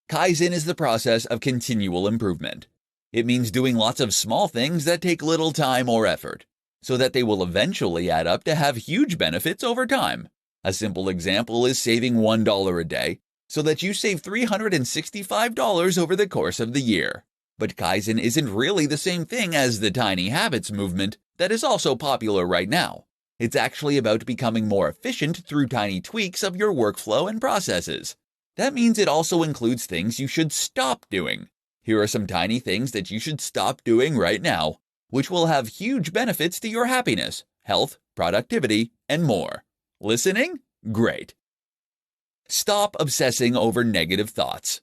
Kaizen is the process of continual improvement. It means doing lots of small things that take little time or effort, so that they will eventually add up to have huge benefits over time. A simple example is saving $1 a day, so that you save $365 over the course of the year. But Kaizen isn't really the same thing as the tiny habits movement that is also popular right now. It's actually about becoming more efficient through tiny tweaks of your workflow and processes. That means it also includes things you should stop doing. Here are some tiny things that you should stop doing right now, which will have huge benefits to your happiness, health, productivity, and more. Listening? Great. Stop obsessing over negative thoughts.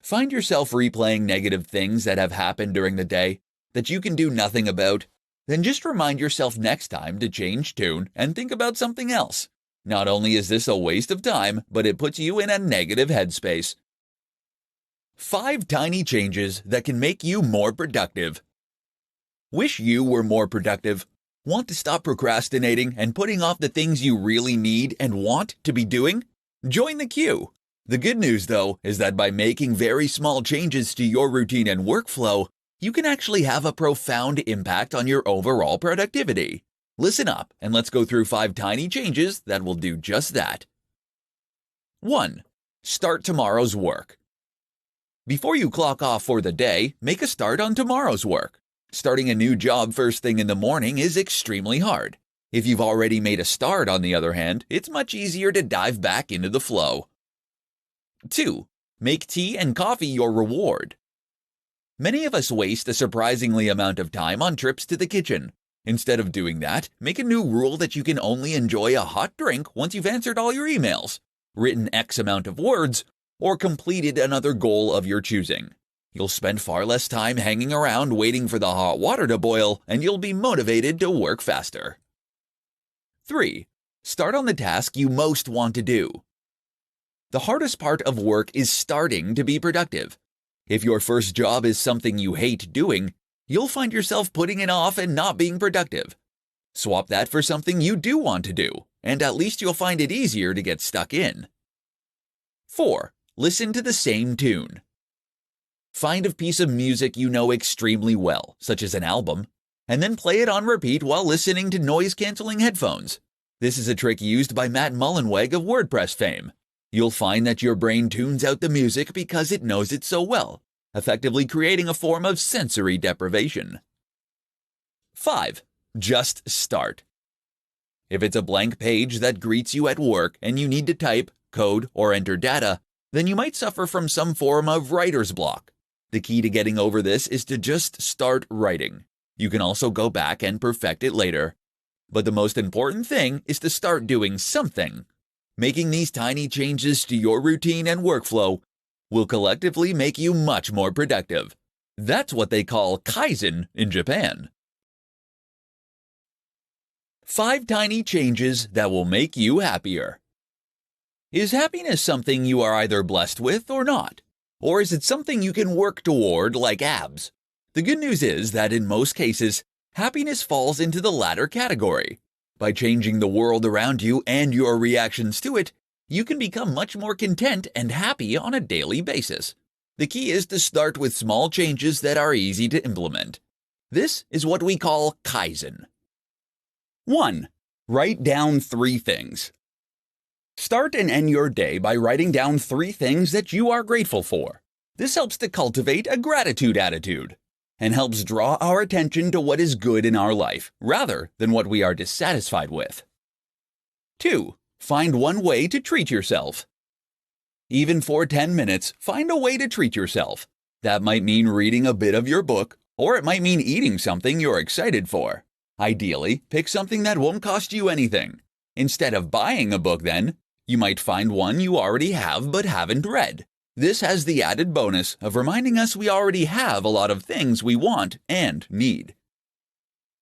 Find yourself replaying negative things that have happened during the day that you can do nothing about. Then just remind yourself next time to change tune and think about something else. Not only is this a waste of time, but it puts you in a negative headspace. 5 tiny changes that can make you more productive. Wish you were more productive? Want to stop procrastinating and putting off the things you really need and want to be doing? Join the queue. The good news, though, is that by making very small changes to your routine and workflow, you can actually have a profound impact on your overall productivity. Listen up, and let's go through 5 tiny changes that will do just that. 1. Start tomorrow's work. Before you clock off for the day, make a start on tomorrow's work. Starting a new job first thing in the morning is extremely hard. If you've already made a start, on the other hand, it's much easier to dive back into the flow. 2. Make tea and coffee your reward. Many of us waste a surprisingly amount of time on trips to the kitchen. Instead of doing that, make a new rule that you can only enjoy a hot drink once you've answered all your emails, written X amount of words, or completed another goal of your choosing. You'll spend far less time hanging around waiting for the hot water to boil, and you'll be motivated to work faster. 3. Start on the task you most want to do. The hardest part of work is starting to be productive. If your first job is something you hate doing, you'll find yourself putting it off and not being productive. Swap that for something you do want to do, and at least you'll find it easier to get stuck in. 4. Listen to the same tune. Find a piece of music you know extremely well, such as an album, and then play it on repeat while listening to noise-canceling headphones. This is a trick used by Matt Mullenweg of WordPress fame. You'll find that your brain tunes out the music because it knows it so well, effectively creating a form of sensory deprivation. 5. Just start. If it's a blank page that greets you at work and you need to type, code, or enter data, then you might suffer from some form of writer's block. The key to getting over this is to just start writing. You can also go back and perfect it later. But the most important thing is to start doing something. Making these tiny changes to your routine and workflow will collectively make you much more productive. That's what they call Kaizen in Japan. 5 tiny changes that will make you happier. Is happiness something you are either blessed with or not? Or is it something you can work toward like abs? The good news is that in most cases, happiness falls into the latter category. By changing the world around you and your reactions to it, you can become much more content and happy on a daily basis. The key is to start with small changes that are easy to implement. This is what we call Kaizen. 1. Write down 3 things. Start and end your day by writing down 3 things that you are grateful for. This helps to cultivate a gratitude attitude and helps draw our attention to what is good in our life rather than what we are dissatisfied with. 2. Find one way to treat yourself. Even for 10 minutes, find a way to treat yourself. That might mean reading a bit of your book, or it might mean eating something you're excited for. Ideally, pick something that won't cost you anything. Instead of buying a book then, you might find one you already have but haven't read. This has the added bonus of reminding us we already have a lot of things we want and need.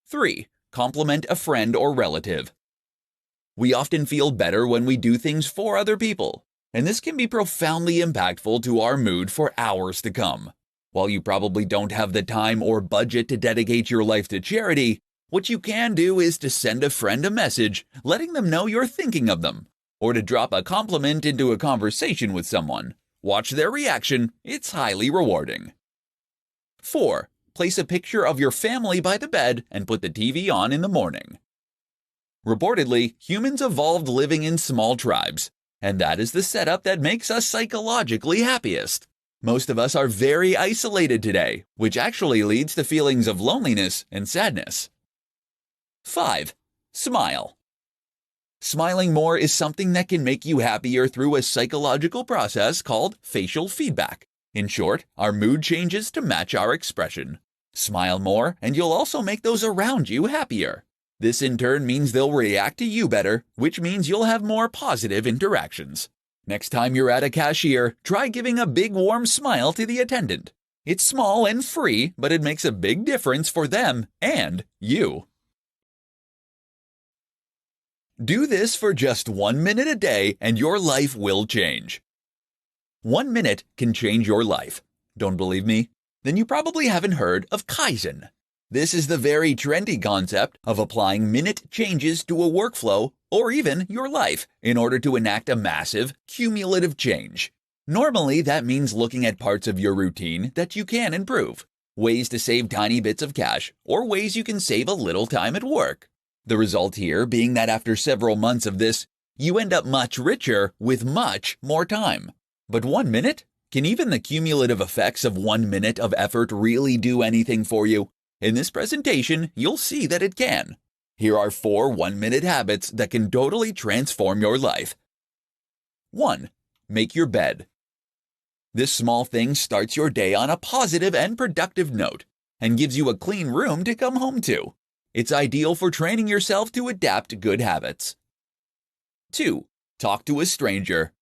3. Compliment a friend or relative. We often feel better when we do things for other people, and this can be profoundly impactful to our mood for hours to come. While you probably don't have the time or budget to dedicate your life to charity, what you can do is to send a friend a message letting them know you're thinking of them, or to drop a compliment into a conversation with someone. Watch their reaction. It's highly rewarding. 4. Place a picture of your family by the bed and put the TV on in the morning. Reportedly, humans evolved living in small tribes, and that is the setup that makes us psychologically happiest. Most of us are very isolated today, which actually leads to feelings of loneliness and sadness. 5. Smile. Smiling more is something that can make you happier through a psychological process called facial feedback. In short, our mood changes to match our expression. Smile more, and you'll also make those around you happier. This in turn means they'll react to you better, which means you'll have more positive interactions. Next time you're at a cashier, try giving a big warm smile to the attendant. It's small and free, but it makes a big difference for them and you. Do this for just 1 minute a day and your life will change. 1 minute can change your life. Don't believe me? Then you probably haven't heard of Kaizen. This is the very trendy concept of applying minute changes to a workflow or even your life in order to enact a massive, cumulative change. Normally, that means looking at parts of your routine that you can improve, ways to save tiny bits of cash, or ways you can save a little time at work. The result here being that after several months of this, you end up much richer with much more time. But 1 minute? Can even the cumulative effects of 1 minute of effort really do anything for you? In this presentation, you'll see that it can. Here are 4 1-minute habits that can totally transform your life. 1. Make your bed. This small thing starts your day on a positive and productive note and gives you a clean room to come home to. It's ideal for training yourself to adapt good habits. 2. Talk to a stranger.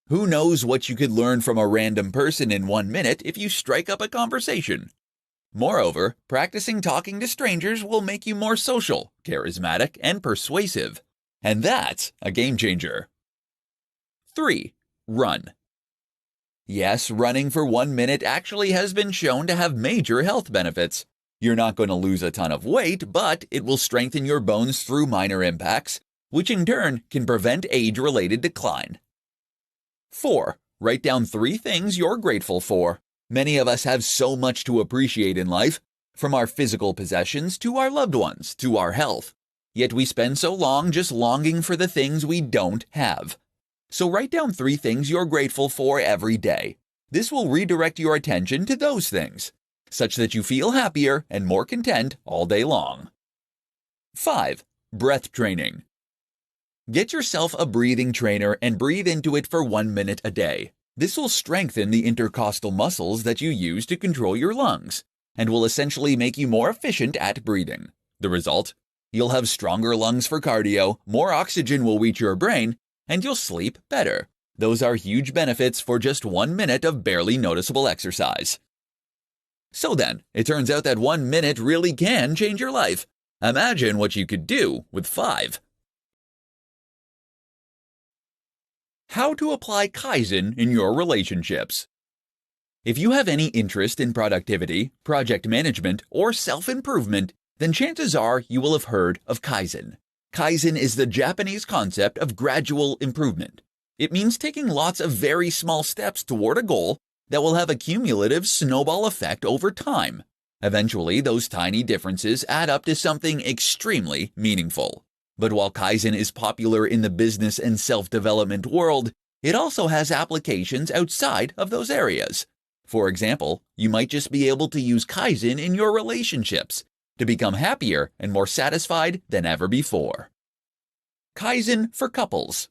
Who knows what you could learn from a random person in 1 minute if you strike up a conversation? Moreover, practicing talking to strangers will make you more social, charismatic, and persuasive. And that's a game changer. 3. Run. Yes, running for 1 minute actually has been shown to have major health benefits. You're not going to lose a ton of weight, but it will strengthen your bones through minor impacts, which in turn can prevent age-related decline. 4. Write down 3 things you're grateful for. Many of us have so much to appreciate in life, from our physical possessions to our loved ones to our health. Yet we spend so long just longing for the things we don't have. So write down 3 things you're grateful for every day. This will redirect your attention to those things, such that you feel happier and more content all day long. 5. Breath training. Get yourself a breathing trainer and breathe into it for 1 minute a day. This will strengthen the intercostal muscles that you use to control your lungs and will essentially make you more efficient at breathing. The result? You'll have stronger lungs for cardio, more oxygen will reach your brain, and you'll sleep better. Those are huge benefits for just 1 minute of barely noticeable exercise. So then, it turns out that 1 minute really can change your life. Imagine what you could do with 5. How to apply Kaizen in your relationships. If you have any interest in productivity, project management, or self-improvement, then chances are you will have heard of Kaizen. Kaizen is the Japanese concept of gradual improvement. It means taking lots of very small steps toward a goal that will have a cumulative snowball effect over time. Eventually, those tiny differences add up to something extremely meaningful. But while Kaizen is popular in the business and self-development world, it also has applications outside of those areas. For example, you might just be able to use Kaizen in your relationships to become happier and more satisfied than ever before. Kaizen for couples.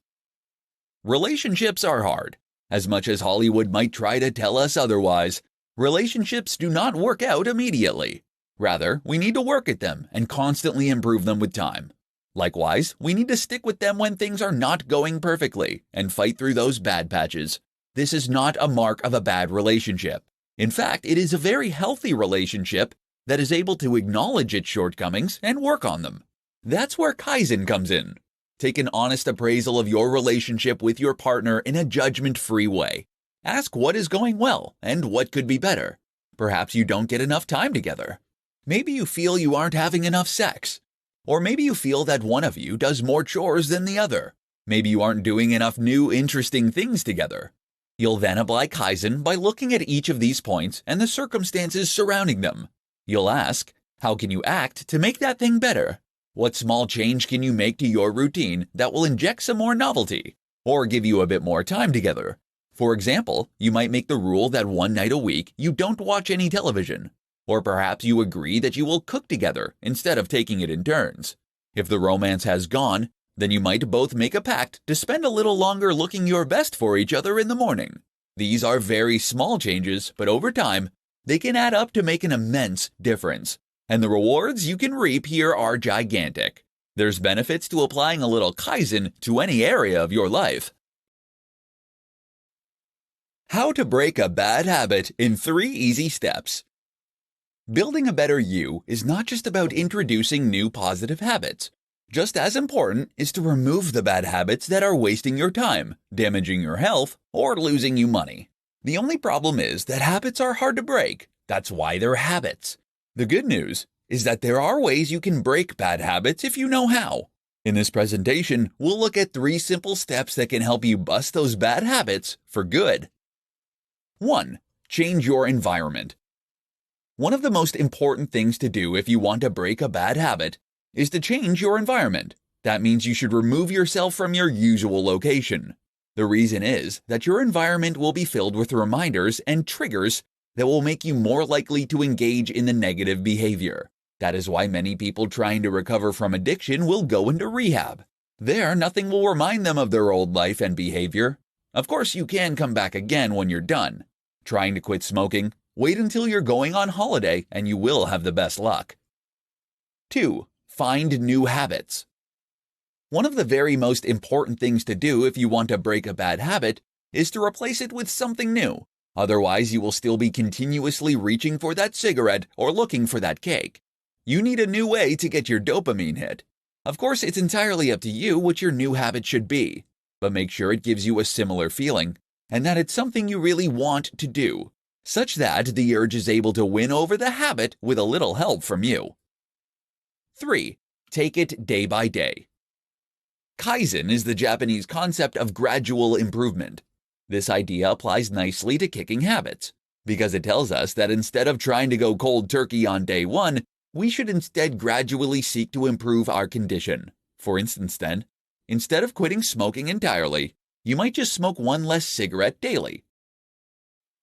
Relationships are hard. As much as Hollywood might try to tell us otherwise, relationships do not work out immediately. Rather, we need to work at them and constantly improve them with time. Likewise, we need to stick with them when things are not going perfectly and fight through those bad patches. This is not a mark of a bad relationship. In fact, it is a very healthy relationship that is able to acknowledge its shortcomings and work on them. That's where Kaizen comes in. Take an honest appraisal of your relationship with your partner in a judgment-free way. Ask what is going well and what could be better. Perhaps you don't get enough time together. Maybe you feel you aren't having enough sex. Or maybe you feel that one of you does more chores than the other. Maybe you aren't doing enough new, interesting things together. You'll then apply Kaizen by looking at each of these points and the circumstances surrounding them. You'll ask, how can you act to make that thing better? What small change can you make to your routine that will inject some more novelty or give you a bit more time together? For example, you might make the rule that one night a week you don't watch any television. Or perhaps you agree that you will cook together instead of taking it in turns. If the romance has gone, then you might both make a pact to spend a little longer looking your best for each other in the morning. These are very small changes, but over time, they can add up to make an immense difference. And the rewards you can reap here are gigantic. There's benefits to applying a little Kaizen to any area of your life. How to break a bad habit in 3 easy steps. Building a better you is not just about introducing new positive habits. Just as important is to remove the bad habits that are wasting your time, damaging your health, or losing you money. The only problem is that habits are hard to break. That's why they're habits. The good news is that there are ways you can break bad habits if you know how. In this presentation, we'll look at 3 simple steps that can help you bust those bad habits for good. 1. Change your environment. One of the most important things to do if you want to break a bad habit is to change your environment. That means you should remove yourself from your usual location. The reason is that your environment will be filled with reminders and triggers that will make you more likely to engage in the negative behavior. That is why many people trying to recover from addiction will go into rehab. There, nothing will remind them of their old life and behavior. Of course, you can come back again when you're done. Trying to quit smoking? Wait until you're going on holiday and you will have the best luck. 2. Find new habits. One of the very most important things to do if you want to break a bad habit is to replace it with something new. Otherwise, you will still be continuously reaching for that cigarette or looking for that cake. You need a new way to get your dopamine hit. Of course, it's entirely up to you what your new habit should be, but make sure it gives you a similar feeling and that it's something you really want to do, such that the urge is able to win over the habit with a little help from you. 3. Take it day by day. Kaizen is the Japanese concept of gradual improvement. This idea applies nicely to kicking habits, because it tells us that instead of trying to go cold turkey on day 1, we should instead gradually seek to improve our condition. For instance then, instead of quitting smoking entirely, you might just smoke 1 less cigarette daily.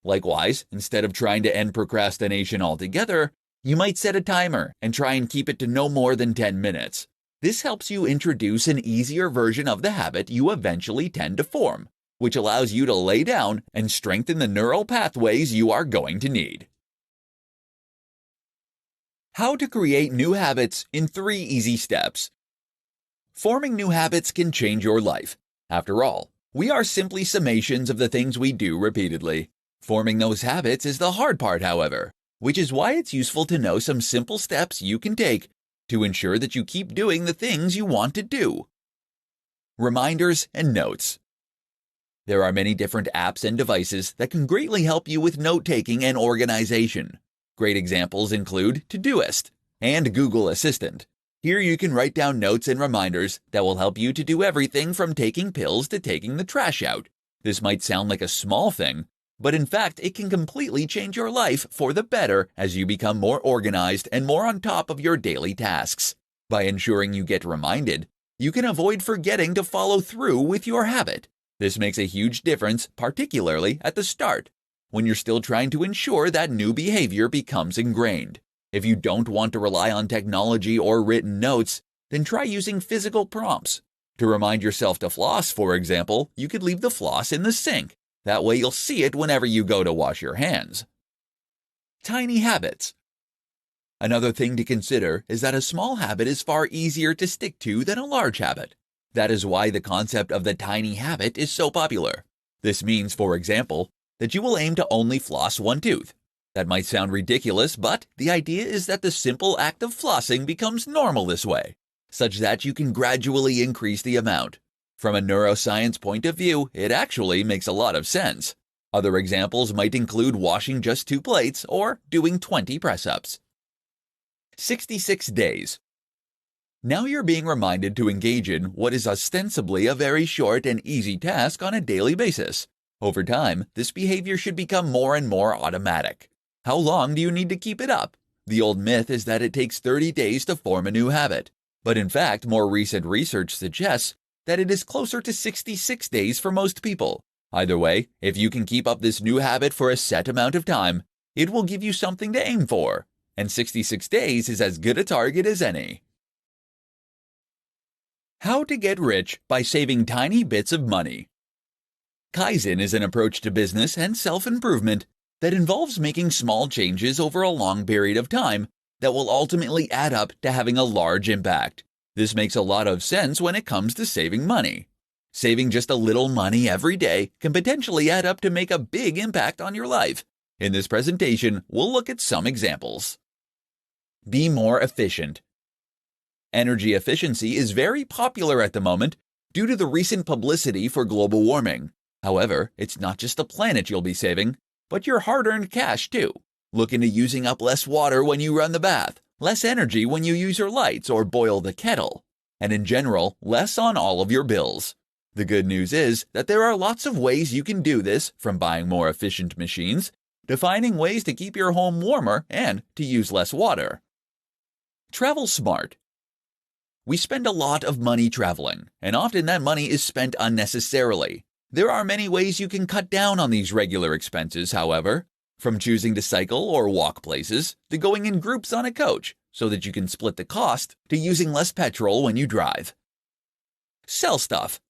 Likewise, instead of trying to end procrastination altogether, you might set a timer and try and keep it to no more than 10 minutes. This helps you introduce an easier version of the habit you eventually tend to form, which allows you to lay down and strengthen the neural pathways you are going to need. How to create new habits in 3 easy steps. Forming new habits can change your life. After all, we are simply summations of the things we do repeatedly. Forming those habits is the hard part, however, which is why it's useful to know some simple steps you can take to ensure that you keep doing the things you want to do. Reminders and notes. There are many different apps and devices that can greatly help you with note-taking and organization. Great examples include Todoist and Google Assistant. Here you can write down notes and reminders that will help you to do everything from taking pills to taking the trash out. This might sound like a small thing, but in fact it can completely change your life for the better as you become more organized and more on top of your daily tasks. By ensuring you get reminded, you can avoid forgetting to follow through with your habit. This makes a huge difference, particularly at the start, when you're still trying to ensure that new behavior becomes ingrained. If you don't want to rely on technology or written notes, then try using physical prompts. To remind yourself to floss, for example, you could leave the floss in the sink. That way you'll see it whenever you go to wash your hands. Tiny habits. Another thing to consider is that a small habit is far easier to stick to than a large habit. That is why the concept of the tiny habit is so popular. This means, for example, that you will aim to only floss 1 tooth. That might sound ridiculous, but the idea is that the simple act of flossing becomes normal this way, such that you can gradually increase the amount. From a neuroscience point of view, it actually makes a lot of sense. Other examples might include washing just 2 plates or doing 20 press-ups. 66 days. Now you're being reminded to engage in what is ostensibly a very short and easy task on a daily basis. Over time, this behavior should become more and more automatic. How long do you need to keep it up? The old myth is that it takes 30 days to form a new habit. But in fact, more recent research suggests that it is closer to 66 days for most people. Either way, if you can keep up this new habit for a set amount of time, it will give you something to aim for. And 66 days is as good a target as any. How to get rich by saving tiny bits of money. Kaizen is an approach to business and self-improvement that involves making small changes over a long period of time that will ultimately add up to having a large impact. This makes a lot of sense when it comes to saving money. Saving just a little money every day can potentially add up to make a big impact on your life. In this presentation, we'll look at some examples. Be more efficient. Energy efficiency is very popular at the moment due to the recent publicity for global warming. However, it's not just the planet you'll be saving, but your hard-earned cash too. Look into using up less water when you run the bath, less energy when you use your lights or boil the kettle, and in general, less on all of your bills. The good news is that there are lots of ways you can do this, from buying more efficient machines to finding ways to keep your home warmer and to use less water. Travel smart. We spend a lot of money traveling, and often that money is spent unnecessarily. There are many ways you can cut down on these regular expenses, however, from choosing to cycle or walk places to going in groups on a coach so that you can split the cost to using less petrol when you drive. Sell stuff.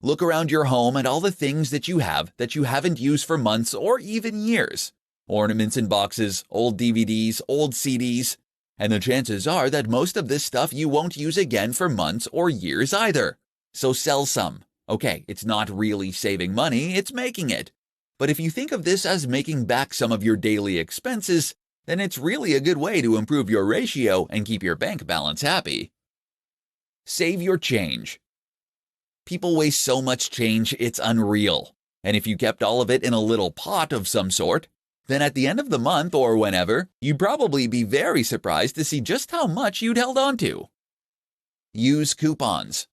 Look around your home at all the things that you have that you haven't used for months or even years. Ornaments in boxes, old DVDs, old CDs, and the chances are that most of this stuff you won't use again for months or years either. So sell some. Okay, it's not really saving money, it's making it. But if you think of this as making back some of your daily expenses, then it's really a good way to improve your ratio and keep your bank balance happy. Save your change. People waste so much change, it's unreal. And if you kept all of it in a little pot of some sort, then at the end of the month or whenever, you'd probably be very surprised to see just how much you'd held on to. Use coupons.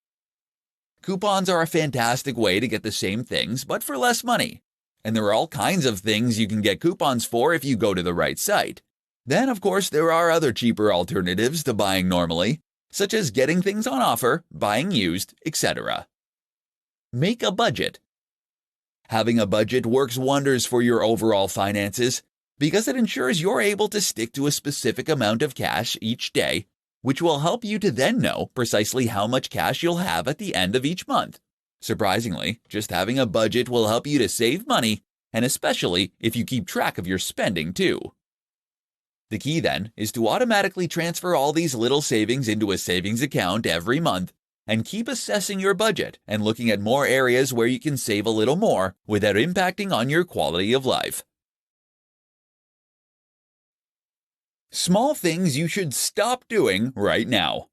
Coupons are a fantastic way to get the same things, but for less money. And there are all kinds of things you can get coupons for if you go to the right site. Then, of course, there are other cheaper alternatives to buying normally, such as getting things on offer, buying used, etc. Make a budget. Having a budget works wonders for your overall finances because it ensures you're able to stick to a specific amount of cash each day, which will help you to then know precisely how much cash you'll have at the end of each month. Surprisingly, just having a budget will help you to save money, and especially if you keep track of your spending too. The key then is to automatically transfer all these little savings into a savings account every month and keep assessing your budget and looking at more areas where you can save a little more without impacting on your quality of life. Small things you should stop doing right now.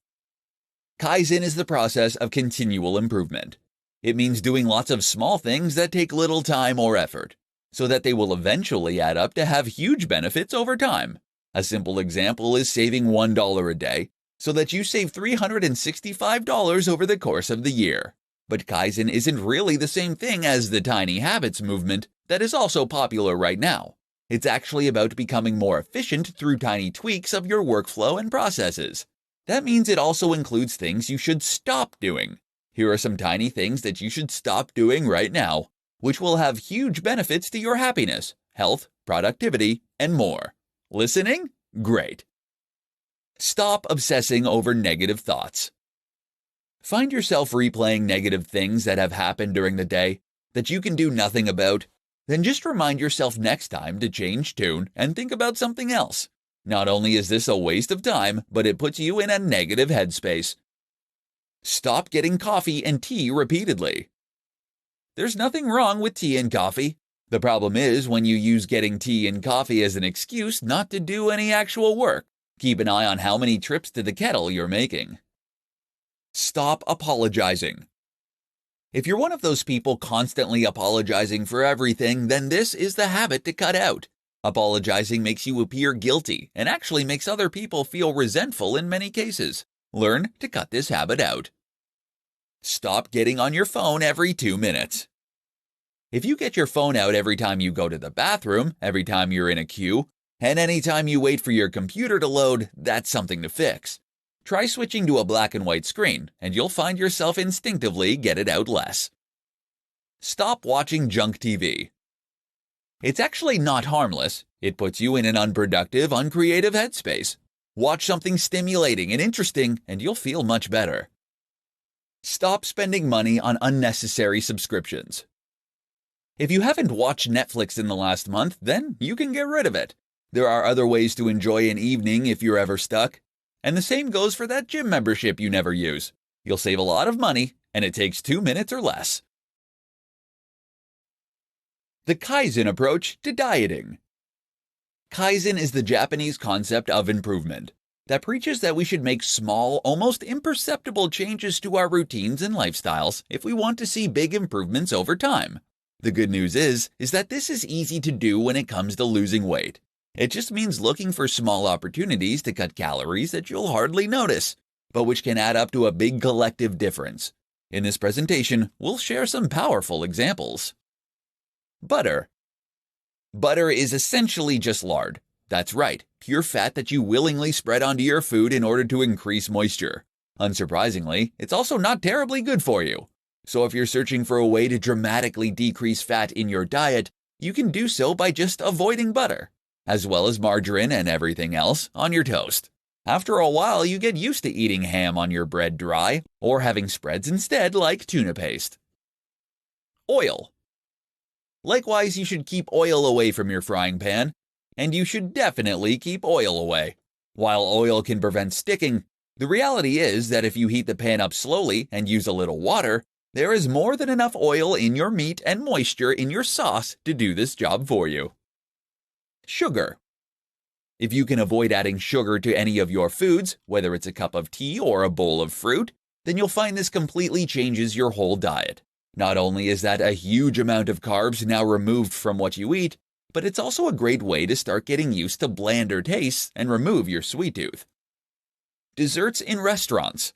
Kaizen is the process of continual improvement. It means doing lots of small things that take little time or effort, so that they will eventually add up to have huge benefits over time. A simple example is saving $1 a day, so that you save $365 over the course of the year. But Kaizen isn't really the same thing as the tiny habits movement that is also popular right now. It's actually about becoming more efficient through tiny tweaks of your workflow and processes. That means it also includes things you should stop doing. Here are some tiny things that you should stop doing right now, which will have huge benefits to your happiness, health, productivity, and more. Listening? Great. Stop obsessing over negative thoughts. Find yourself replaying negative things that have happened during the day that you can do nothing about. Then just remind yourself next time to change tune and think about something else. Not only is this a waste of time, but it puts you in a negative headspace. Stop getting coffee and tea repeatedly. There's nothing wrong with tea and coffee. The problem is when you use getting tea and coffee as an excuse not to do any actual work. Keep an eye on how many trips to the kettle you're making. Stop apologizing. If you're one of those people constantly apologizing for everything, then this is the habit to cut out. Apologizing makes you appear guilty and actually makes other people feel resentful in many cases. Learn to cut this habit out. Stop getting on your phone every 2 minutes. If you get your phone out every time you go to the bathroom, every time you're in a queue, and any time you wait for your computer to load, that's something to fix. Try switching to a black and white screen, and you'll find yourself instinctively get it out less. Stop watching junk TV. It's actually not harmless. It puts you in an unproductive, uncreative headspace. Watch something stimulating and interesting, and you'll feel much better. Stop spending money on unnecessary subscriptions. If you haven't watched Netflix in the last month, then you can get rid of it. There are other ways to enjoy an evening if you're ever stuck. And the same goes for that gym membership you never use. You'll save a lot of money, and it takes 2 minutes or less. The Kaizen approach to dieting. Kaizen is the Japanese concept of improvement that preaches that we should make small, almost imperceptible changes to our routines and lifestyles if we want to see big improvements over time. The good news is that this is easy to do when it comes to losing weight. It just means looking for small opportunities to cut calories that you'll hardly notice, but which can add up to a big collective difference. In this presentation, we'll share some powerful examples. Butter. Butter is essentially just lard. That's right, pure fat that you willingly spread onto your food in order to increase moisture. Unsurprisingly, it's also not terribly good for you. So if you're searching for a way to dramatically decrease fat in your diet, you can do so by just avoiding butter, as well as margarine and everything else on your toast. After a while, you get used to eating ham on your bread dry, or having spreads instead like tuna paste. Oil. Likewise, you should keep oil away from your frying pan, and you should definitely keep oil away. While oil can prevent sticking, the reality is that if you heat the pan up slowly and use a little water, there is more than enough oil in your meat and moisture in your sauce to do this job for you. Sugar. If you can avoid adding sugar to any of your foods, whether it's a cup of tea or a bowl of fruit, then you'll find this completely changes your whole diet. Not only is that a huge amount of carbs now removed from what you eat, but it's also a great way to start getting used to blander tastes and remove your sweet tooth. Desserts in restaurants.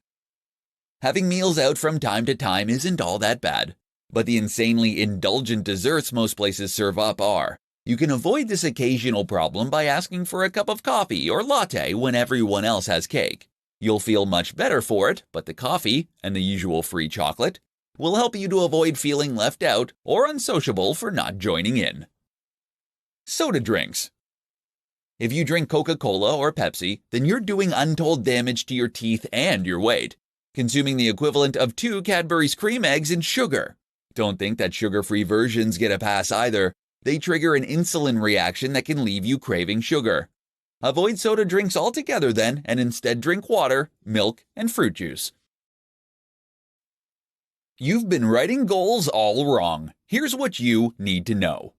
Having meals out from time to time isn't all that bad, but the insanely indulgent desserts most places serve up are. You can avoid this occasional problem by asking for a cup of coffee or latte when everyone else has cake. You'll feel much better for it, but the coffee, and the usual free chocolate, will help you to avoid feeling left out or unsociable for not joining in. Soda drinks. If you drink Coca-Cola or Pepsi, then you're doing untold damage to your teeth and your weight, consuming the equivalent of 2 Cadbury's cream eggs in sugar. Don't think that sugar-free versions get a pass either. They trigger an insulin reaction that can leave you craving sugar. Avoid soda drinks altogether then, and instead drink water, milk, and fruit juice. You've been writing goals all wrong. Here's what you need to know.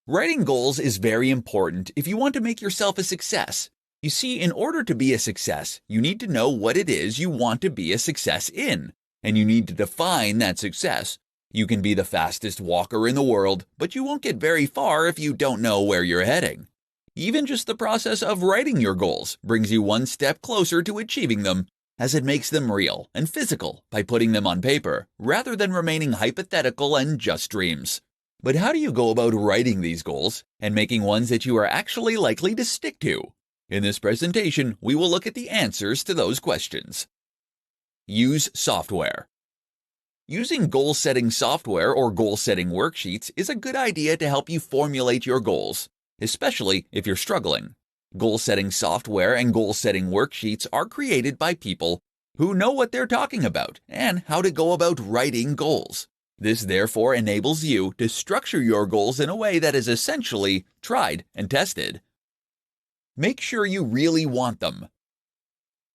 Writing goals is very important if you want to make yourself a success. You see, in order to be a success, you need to know what it is you want to be a success in, and you need to define that success. You can be the fastest walker in the world, but you won't get very far if you don't know where you're heading. Even just the process of writing your goals brings you one step closer to achieving them, as it makes them real and physical by putting them on paper, rather than remaining hypothetical and just dreams. But how do you go about writing these goals and making ones that you are actually likely to stick to? In this presentation, we will look at the answers to those questions. Use software. Using goal-setting software or goal-setting worksheets is a good idea to help you formulate your goals, especially if you're struggling. Goal-setting software and goal-setting worksheets are created by people who know what they're talking about and how to go about writing goals. This therefore enables you to structure your goals in a way that is essentially tried and tested. Make sure you really want them.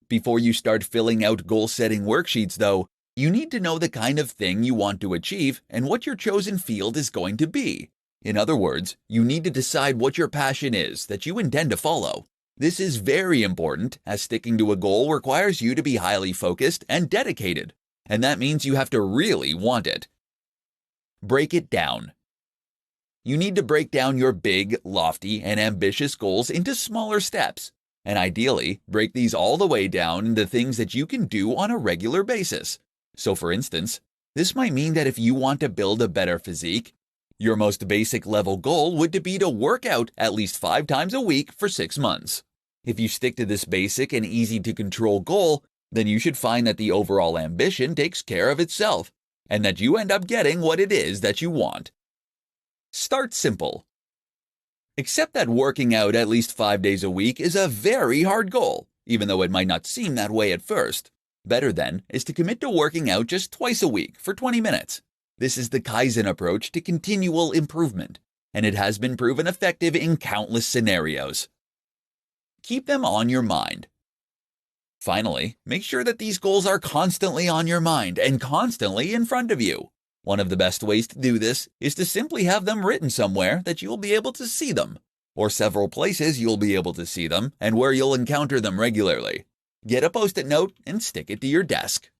Before you start filling out goal-setting worksheets, though, you need to know the kind of thing you want to achieve and what your chosen field is going to be. In other words, you need to decide what your passion is that you intend to follow. This is very important, as sticking to a goal requires you to be highly focused and dedicated, and that means you have to really want it. Break it down. You need to break down your big, lofty, and ambitious goals into smaller steps, and ideally, break these all the way down into things that you can do on a regular basis. So for instance, this might mean that if you want to build a better physique, Your most basic level goal would be to work out at least 5 times a week for 6 months. If you stick to this basic and easy to control goal, then you should find that the overall ambition takes care of itself, and that you end up getting what it is that you want. Start simple. Accept that working out at least 5 days a week is a very hard goal, even though it might not seem that way at first. Better then is to commit to working out just twice a week for 20 minutes. This is the Kaizen approach to continual improvement, and it has been proven effective in countless scenarios. Keep them on your mind. Finally, make sure that these goals are constantly on your mind and constantly in front of you. One of the best ways to do this is to simply have them written somewhere that you'll be able to see them, or several places you'll be able to see them and where you'll encounter them regularly. Get a Post-it note and stick it to your desk.